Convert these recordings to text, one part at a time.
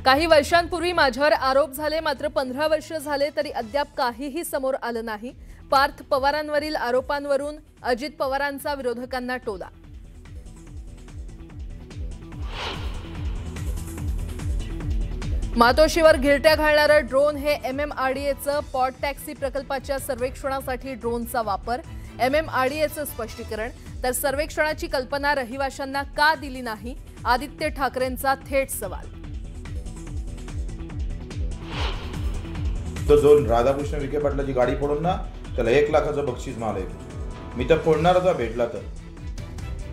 काही वर्षांपूर्वी माझ्यावर आरोप झाले, मात्र 15 वर्ष झाले तरी अद्याप काहीही समोर आलं नाही। पार्थ पवारांवरील आरोपांवरून अजित पवारांचा विरोधकांना टोला। मातोश्रीवर घिरट्या घालणारं ड्रोन हे MMRDAचं पॉड टॅक्सी प्रकल्पाच्या सर्वेक्षणासाठी ड्रोनचा वापर। MMRDAचं स्पष्टीकरण, तर सर्वेक्षणाची कल्पना रहिवाशांना का दिली नाही, आदित्य ठाकरेंचा थेट सवाल। तो जो राधाकृष्ण विखे पाटलाची गाडी फोडून ना त्याला 1 लाखाचं बक्षीस मिळालंय। मी तर फोडणार होता भेटला तर।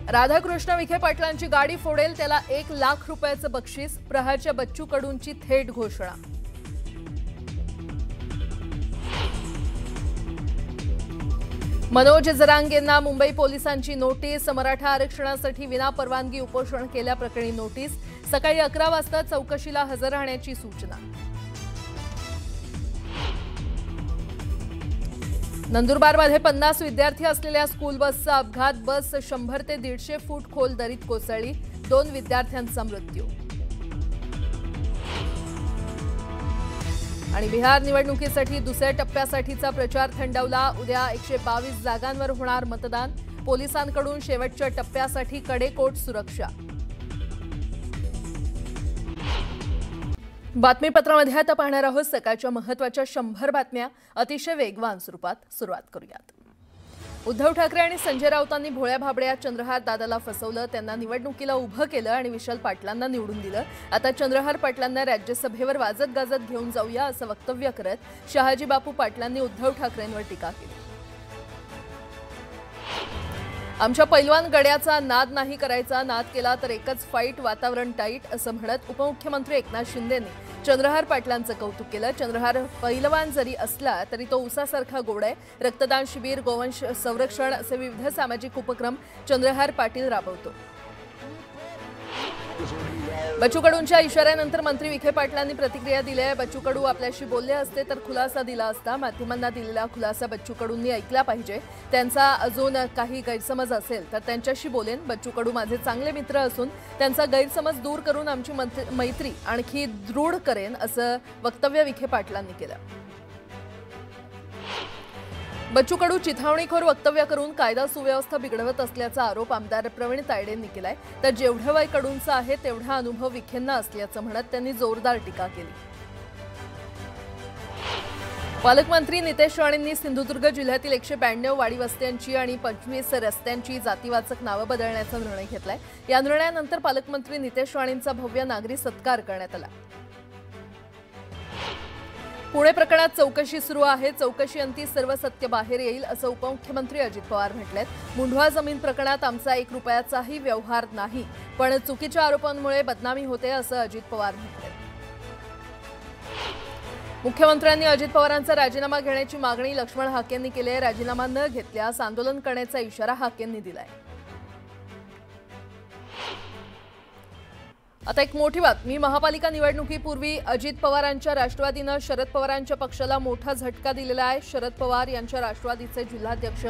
राधाकृष्ण विखे पाटलांची गाडी फोडेल त्याला 1 लाख रुपयाचं बक्षीस। प्रहारच्या बच्चू कडूंची थेट घोषणा। मनोज जरांगेंना मुंबई पोलिसांची नोटीस। मराठा आरक्षणासाठी विनापरवानगी उपोषण केल्याप्रकरणी नोटीस। सकाळी 11 वाजता चौकशीला हजर राहण्याची सूचना। नंदुरबारमध्ये 50 विद्यार्थी असलेल्या स्कूल बसचा अपघात। बस 100 ते 150 फूट खोल दरीत कोसळली। 2 विद्यार्थ्यांचा मृत्यू। आणि बिहार निवडणुकीसाठी दुसऱ्या टप्प्यासाठीचा प्रचार थंडावला। उद्या 122 जागांवर होणार मतदान। पोलिसांकडून शेवटच्या टप्प्यासाठी कडेकोट सुरक्षा। बातमीपत्रामध्ये आता पाहणार आहोत सकाळच्या महत्त्वाच्या 100 बातम्या अतिशय वेगवान स्वरूपात। सुरुवात करूयात। उद्धव ठाकरे आणि संजय राऊतांनी भोळ्या भाबड्या चंद्रहार दादाला फसवलं, त्यांना निवडणुकीला उभं केलं आणि विशाल पाटलांना निवडून दिलं। आता चंद्रहार पाटलांना राज्यसभेवर वाजत गाजत घेऊन जाऊया असं वक्तव्य करत शहाजी बापू पाटलांनी उद्धव ठाकरेंवर टीका केली। आमच्या पैलवान गड्याचा नाद नाही करायचा, नाद केला तर एकच फाईट, वातावरण टाईट असं म्हणत उपमुख्यमंत्री एकनाथ शिंदेंनी चंद्रहार पाटलांचं कौतुक केलं। चंद्रहार पैलवान जरी असला तरी तो उसासारखा गोड आहे। रक्तदान शिबिर, गोवंश संरक्षण असे विविध सामाजिक उपक्रम चंद्रहार पाटील राबवतो। बच्चू कडूंच्या इशाऱ्यानंतर मंत्री विखे पाटलांनी प्रतिक्रिया दिली आहे। बच्चू कडू आपल्याशी बोलले असते तर खुलासा दिला असता। माध्यमांना दिलेला खुलासा बच्चू कडूंनी ऐकला पाहिजे। त्यांचा अजून काही गैरसमज असेल तर त्यांच्याशी बोलेन। बच्चू कडू माझे चांगले मित्र असून त्यांचा गैरसमज दूर करून आमची मैत्री आणखी दृढ करेन असं वक्तव्य विखे पाटलांनी केलं। बच्चू कडू चिथावणीखोर वक्तव्य करून कायदा सुव्यवस्था बिघडवत असल्याचा आरोप आमदार प्रवीण तायडेंनी केलाय। तर जेवढं वय कडूंचं आहे तेवढा अनुभव विखेंना असल्याचं म्हणत त्यांनी जोरदार टीका केली। पालकमंत्री नितेश राणेंनी सिंधुदुर्ग जिल्ह्यातील 192 वाडी वस्त्यांची आणि 25 रस्त्यांची जातीवाचक नावं बदलण्याचा निर्णय घेतलाय। या निर्णयानंतर पालकमंत्री नितेश राणेंचा भव्य नागरी सत्कार करण्यात आला। पुणे प्रकरणात चौकशी सुरू आहे। चौकशीअंती सर्व सत्य बाहेर येईल असं उपमुख्यमंत्री अजित पवार म्हटलेत। मुंढवा जमीन प्रकरणात आमचा 1 रुपयाचाही व्यवहार नाही, पण चुकीच्या आरोपांमुळे बदनामी होते असं अजित पवार म्हटले। मुख्यमंत्र्यांनी अजित पवारांचा राजीनामा घेण्याची मागणी लक्ष्मण हाकेंनी केली आहे। राजीनामा न घेतल्यास आंदोलन करण्याचा इशारा हाकेंनी दिलाय। आता एक मोठी बातमी। महापालिका निवडणुकीपूर्वी अजित पवारांच्या राष्ट्रवादीनं शरद पवारांच्या पक्षाला मोठा झटका दिलेला आहे। शरद पवार यांच्या राष्ट्रवादीचे जिल्हाध्यक्ष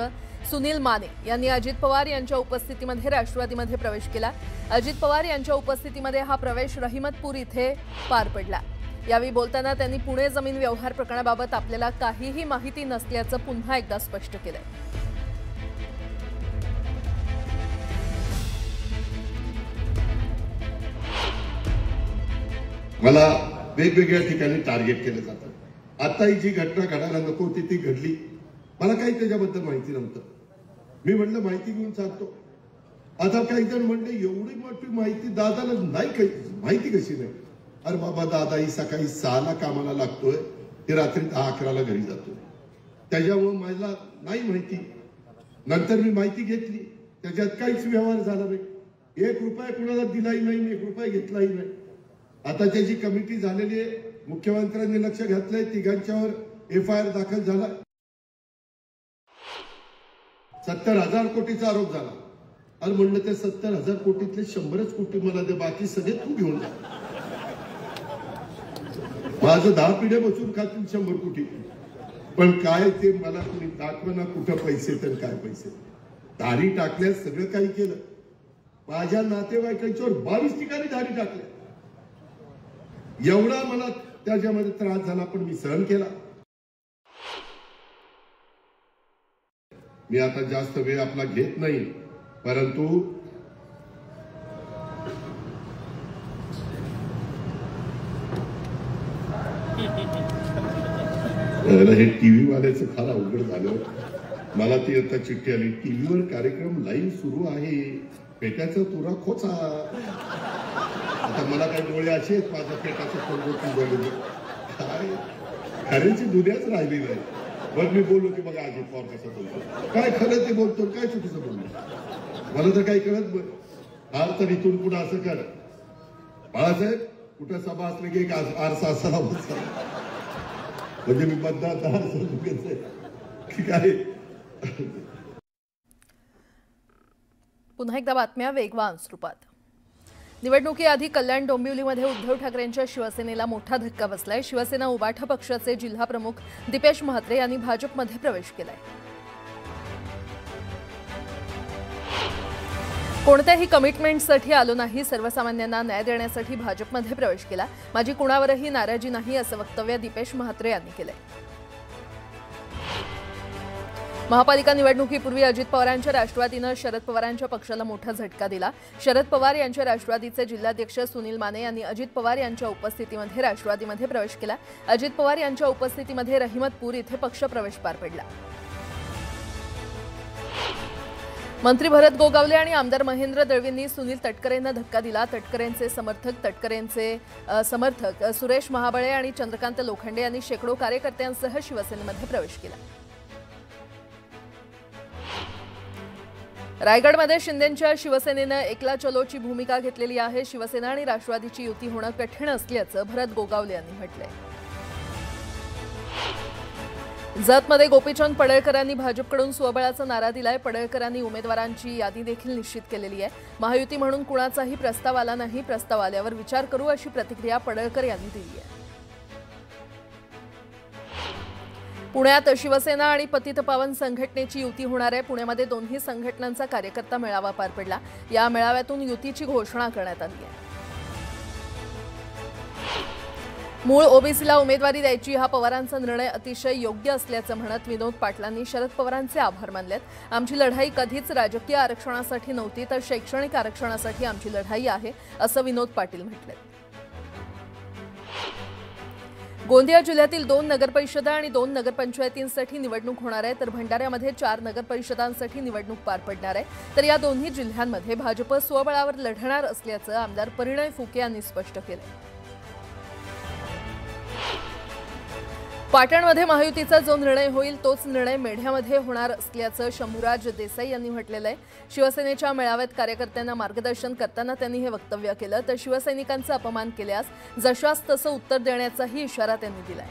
सुनील माने यांनी अजित पवार यांच्या उपस्थितीमध्ये राष्ट्रवादीमध्ये प्रवेश केला। अजित पवार यांच्या उपस्थितीमध्ये हा प्रवेश रहिमतपूर इथे पार पडला। यावेळी बोलताना त्यांनी पुणे जमीन व्यवहार प्रकरणाबाबत आपल्याला काहीही माहिती नसल्याचं पुन्हा एकदा स्पष्ट केलंय। मला वेगवेगळ्या ठिकाणी टार्गेट केलं जातं। आता ही जी घटना घडायला नको होती ती घडली। मला काही त्याच्याबद्दल माहिती नव्हतं। मी म्हणलं माहिती घेऊन सांगतो। आता काही जण म्हणले एवढी मोठी माहिती दादाला नाही, काही माहिती कशी नाही? अरे बाबा, दादा ही सकाळी 6ला कामाला लागतोय, ते रात्री 10-11ला घरी जातोय, त्याच्यामुळे मला नाही माहिती। नंतर मी माहिती घेतली, त्याच्यात काहीच व्यवहार झाला नाही। 1 रुपया कुणाला दिलाही नाही, 1 रुपया घेतलाही नाही। आता त्याची कमिटी झालेली आहे, मुख्यमंत्र्यांनी लक्ष घातलंय, तिघांच्यावर FIR दाखल झाला। 70,000 कोटीचा आरोप झाला। अरे म्हणलं त्या 70,000 कोटीतले 100च कोटी मला दे, बाकी सगळे तू घेऊन जा। माझं 10 पिढ्या बसून खातील 100 कोटी, पण काय ते मला कोणी दाखवना कुठं पैसे तर काय पैसे। धाडी टाकल्यास सगळं काही केलं। माझ्या नातेवाईकांच्यावर 22 ठिकाणी धाडी टाकल्या। एवढा मला त्याच्यामध्ये त्रास झाला, पण मी सहन केला. मी आता जास्त वेळ आपला घेत नाही, परंतु हे टीव्ही वाल्याचं फार अवघड झालं. मला ती आता चिठ्ठी आली, टीव्हीवर कार्यक्रम लाईव्ह सुरू आहे, पेटाचा तुरा खोचा. आता मला काय डोळे असे आहेत, माझ्या पेटाचं कोण काय खऱ्याची दुनियाच राहिली नाही. बरं मी बोललो की बघा अजित पवार कसं बोलतो, काय खरं ते बोलतो, काय चुकीचं बोलतो, मला तर काही कळत. फार तर इथून पुढे असं कर बाळासाहेब, कुठं सभा असलं की एक आरसा असावा, म्हणजे मी मतदार की काय. पुन्हा एकदा बातम्या वेगवान स्वरूपात. निवडणुकीआधी कल्याण डोंबिवलीमध्ये उद्धव ठाकरेंच्या शिवसेनेला मोठा धक्का बसलाय. शिवसेना उबाठा पक्षाचे जिल्हा प्रमुख दीपेश म्हात्रे यांनी भाजपमध्ये प्रवेश केलाय. कोणत्याही कमिटमेंटसाठी आलो नाही, सर्वसामान्यांना न्याय देण्यासाठी भाजपमध्ये प्रवेश केला. माझी कुणावरही नाराजी नाही, असं वक्तव्य दीपेश म्हात्रे यांनी केलंय. महापालिका निवडणुकीपूर्वी अजित पवारांच्या राष्ट्रवादीनं शरद पवारांच्या पक्षाला मोठा झटका दिला. शरद पवार यांच्या राष्ट्रवादीचे जिल्हाध्यक्ष सुनील माने यांनी अजित पवार यांच्या उपस्थितीमध्ये राष्ट्रवादीमध्ये प्रवेश केला. अजित पवार यांच्या उपस्थितीमध्ये रहिमतपूर इथे पक्षप्रवेश पार पडला. मंत्री भरत गोगावले आणि आमदार महेंद्र दळवींनी सुनील तटकरेंना धक्का दिला. तटकरेंचे समर्थक सुरेश महाबळे आणि चंद्रकांत लोखंडे यांनी शेकडो कार्यकर्त्यांसह शिवसेनेमध्ये प्रवेश केला. रायगडमध्ये शिंदेंच्या शिवसेनेनं एकला चलोची भूमिका घेतलेली आहे. शिवसेना आणि राष्ट्रवादीची युती होणं कठीण असल्याचं भरत गोगावले यांनी म्हटलंय. जतमध्ये गोपीचंद पडळकरांनी भाजपकडून स्वबळाचा नारा दिलाय. पडळकरांनी उमेदवारांची यादी देखील निश्चित केलेली आहे. महायुती म्हणून कुणाचाही प्रस्ताव आला नाही, प्रस्ताव आल्यावर विचार करू, अशी प्रतिक्रिया पडळकर यांनी दिली आहे. पुण्यात शिवसेना आणि पतितपावन संघटनेची युती होणार आहे. पुण्यामध्ये दोन्ही संघटनांचा कार्यकर्ता मेळावा पार पडला. या मेळाव्यातून युतीची घोषणा करण्यात आली आहे. मूळ ओबीसीला उमेदवारी द्यायची हा पवारांचा निर्णय अतिशय योग्य असल्याचं म्हणत विनोद पाटलांनी शरद पवारांचे आभार मानलेत. आमची लढाई कधीच राजकीय आरक्षणासाठी नव्हती, तर शैक्षणिक आरक्षणासाठी आमची लढाई आहे, असं विनोद पाटील म्हटले. गोंदिया जिल्ह्यातील 2 नगरपरिषदा आणि 2 नगरपंचायतींसाठी निवडणूक होणार आहे, तर भंडाऱ्यामध्ये 4 नगरपरिषदांसाठी निवडणूक पार पडणार आहे. तर या दोन्ही जिल्ह्यांमध्ये भाजप स्वबळावर लढणार असल्याचं आमदार परिणय फुके यांनी स्पष्ट केलं. पाटणमध्ये महायुतीचा जो निर्णय होईल तोच निर्णय मेढ्यामध्ये होणार असल्याचं शंभूराज देसाई यांनी म्हटलेलं आहे. शिवसेनेच्या मेळाव्यात कार्यकर्त्यांना मार्गदर्शन करताना त्यांनी हे वक्तव्य केलं. तर शिवसैनिकांचा अपमान केल्यास जशास तसं उत्तर देण्याचाही इशारा त्यांनी दिलाय.